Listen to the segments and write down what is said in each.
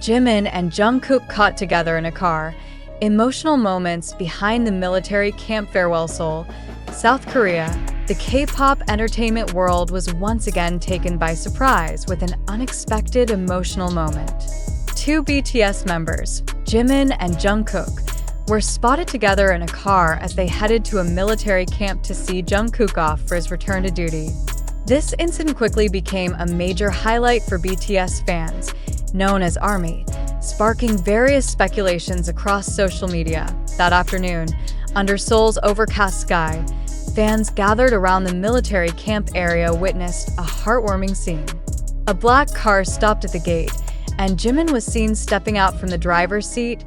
Jimin and Jungkook caught together in a car. Emotional moments behind the military camp farewell. Seoul, South Korea. The K-pop entertainment world was once again taken by surprise with an unexpected emotional moment. Two BTS members, Jimin and Jungkook, were spotted together in a car as they headed to a military camp to see Jungkook off for his return to duty. This incident quickly became a major highlight for BTS fans, known as ARMY, sparking various speculations across social media. That afternoon, under Seoul's overcast sky, fans gathered around the military camp area witnessed a heartwarming scene. A black car stopped at the gate, and Jimin was seen stepping out from the driver's seat,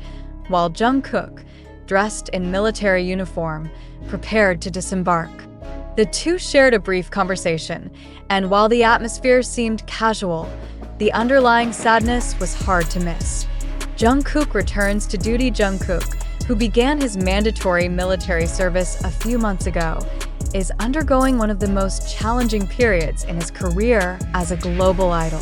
while Jungkook, dressed in military uniform, prepared to disembark. The two shared a brief conversation, and while the atmosphere seemed casual, the underlying sadness was hard to miss. Jungkook returns to duty. Jungkook, who began his mandatory military service a few months ago, is undergoing one of the most challenging periods in his career as a global idol.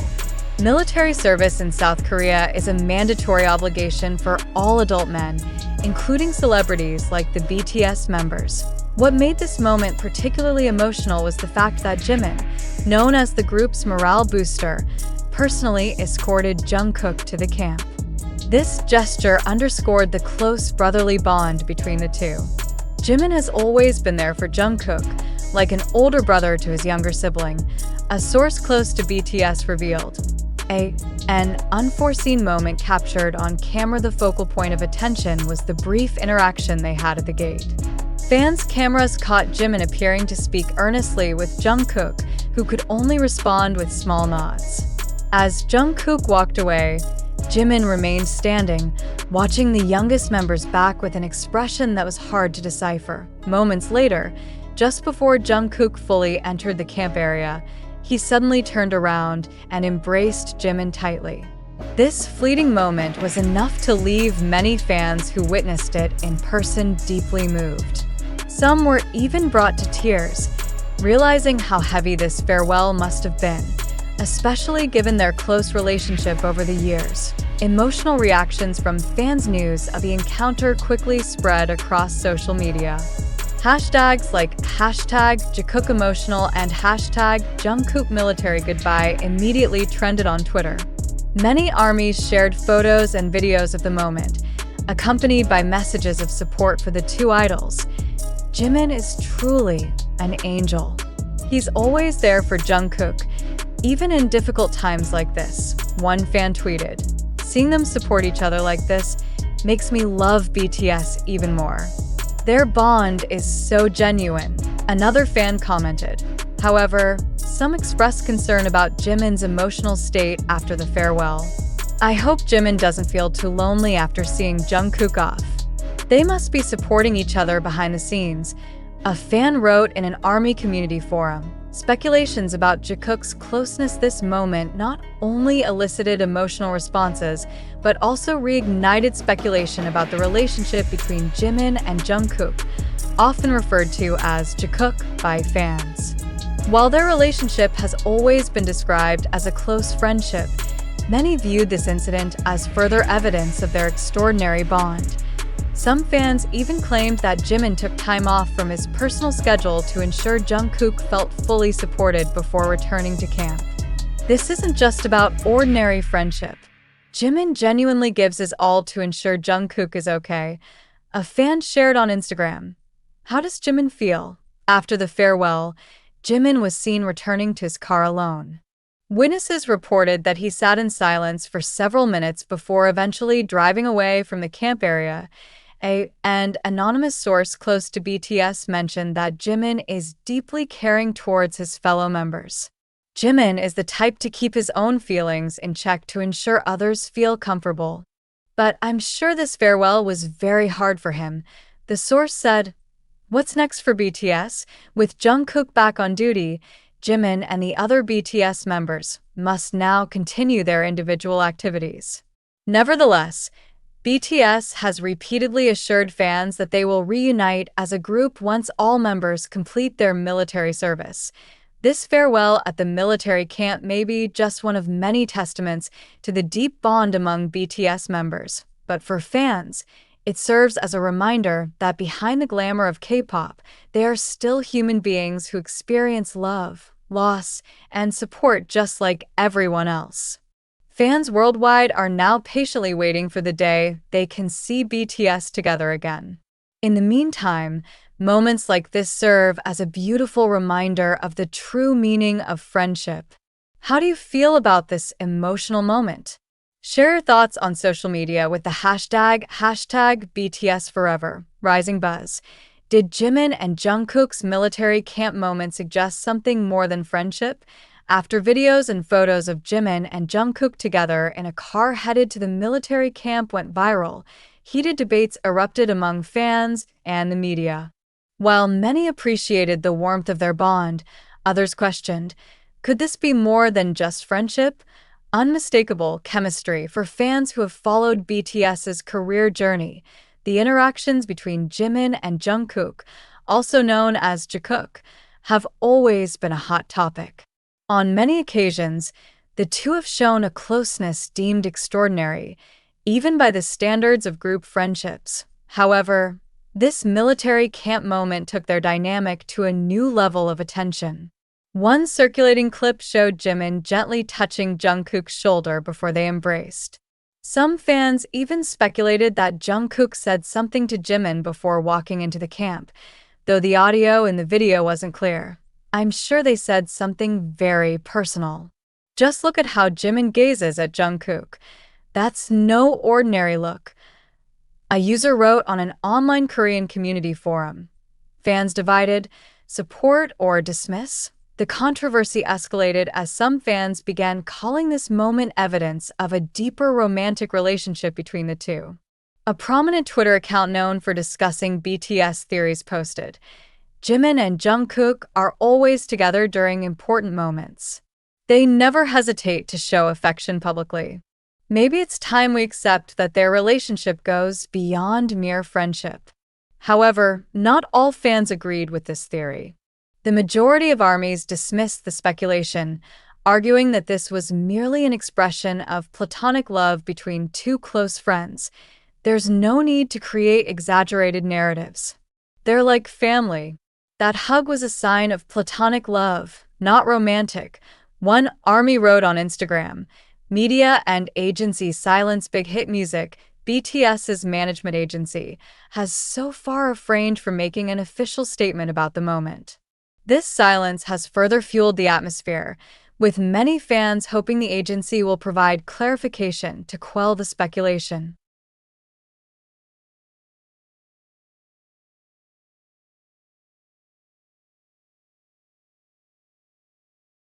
Military service in South Korea is a mandatory obligation for all adult men, including celebrities like the BTS members. What made this moment particularly emotional was the fact that Jimin, known as the group's morale booster, personally escorted Jungkook to the camp. This gesture underscored the close brotherly bond between the two. Jimin has always been there for Jungkook, like an older brother to his younger sibling, a source close to BTS revealed. An unforeseen moment captured on camera. The focal point of attention was the brief interaction they had at the gate. Fans' cameras caught Jimin appearing to speak earnestly with Jungkook, who could only respond with small nods. As Jungkook walked away, Jimin remained standing, watching the youngest members back with an expression that was hard to decipher. Moments later, just before Jungkook fully entered the camp area, he suddenly turned around and embraced Jimin tightly. This fleeting moment was enough to leave many fans who witnessed it in person deeply moved. Some were even brought to tears, realizing how heavy this farewell must have been, especially given their close relationship over the years. Emotional reactions from fans' news of the encounter quickly spread across social media. Hashtags like #JungkookEmotional and #JungkookMilitaryGoodbye immediately trended on Twitter. Many armies shared photos and videos of the moment, accompanied by messages of support for the two idols. Jimin is truly an angel. He's always there for Jungkook, even in difficult times like this. One fan tweeted, "Seeing them support each other like this makes me love BTS even more. Their bond is so genuine." Another fan commented. However, some expressed concern about Jimin's emotional state after the farewell. "I hope Jimin doesn't feel too lonely after seeing Jungkook off. They must be supporting each other behind the scenes," a fan wrote in an ARMY community forum. Speculations about Jungkook's closeness this moment not only elicited emotional responses, but also reignited speculation about the relationship between Jimin and Jungkook, often referred to as Jungkook by fans. While their relationship has always been described as a close friendship, many viewed this incident as further evidence of their extraordinary bond. Some fans even claimed that Jimin took time off from his personal schedule to ensure Jungkook felt fully supported before returning to camp. This isn't just about ordinary friendship. Jimin genuinely gives his all to ensure Jungkook is okay. A fan shared on Instagram, "How does Jimin feel?" After the farewell, Jimin was seen returning to his car alone. Witnesses reported that he sat in silence for several minutes before eventually driving away from the camp area. An anonymous source close to BTS mentioned that Jimin is deeply caring towards his fellow members. Jimin is the type to keep his own feelings in check to ensure others feel comfortable. "But I'm sure this farewell was very hard for him," the source said. What's next for BTS? With Jungkook back on duty, Jimin and the other BTS members must now continue their individual activities. Nevertheless, BTS has repeatedly assured fans that they will reunite as a group once all members complete their military service. This farewell at the military camp may be just one of many testaments to the deep bond among BTS members, but for fans, it serves as a reminder that behind the glamour of K-pop, they are still human beings who experience love, loss, and support just like everyone else. Fans worldwide are now patiently waiting for the day they can see BTS together again. In the meantime, moments like this serve as a beautiful reminder of the true meaning of friendship. How do you feel about this emotional moment? Share your thoughts on social media with the hashtag BTSForever, Rising Buzz. Did Jimin and Jungkook's military camp moment suggest something more than friendship? After videos and photos of Jimin and Jungkook together in a car headed to the military camp went viral, heated debates erupted among fans and the media. While many appreciated the warmth of their bond, others questioned, could this be more than just friendship? Unmistakable chemistry for fans who have followed BTS's career journey. The interactions between Jimin and Jungkook, also known as Jikook, have always been a hot topic. On many occasions, the two have shown a closeness deemed extraordinary, even by the standards of group friendships. However, this military camp moment took their dynamic to a new level of attention. One circulating clip showed Jimin gently touching Jungkook's shoulder before they embraced. Some fans even speculated that Jungkook said something to Jimin before walking into the camp, though the audio in the video wasn't clear. I'm sure they said something very personal. Just look at how Jimin gazes at Jungkook. That's no ordinary look. A user wrote on an online Korean community forum. Fans divided, support or dismiss? The controversy escalated as some fans began calling this moment evidence of a deeper romantic relationship between the two. A prominent Twitter account known for discussing BTS theories posted, Jimin and Jungkook are always together during important moments. They never hesitate to show affection publicly. Maybe it's time we accept that their relationship goes beyond mere friendship. However, not all fans agreed with this theory. The majority of armies dismissed the speculation, arguing that this was merely an expression of platonic love between two close friends. There's no need to create exaggerated narratives. They're like family. That hug was a sign of platonic love, not romantic. One army wrote on Instagram, media and agency silence big hit music. BTS's management agency has so far refrained from making an official statement about the moment. This silence has further fueled the atmosphere, with many fans hoping the agency will provide clarification to quell the speculation.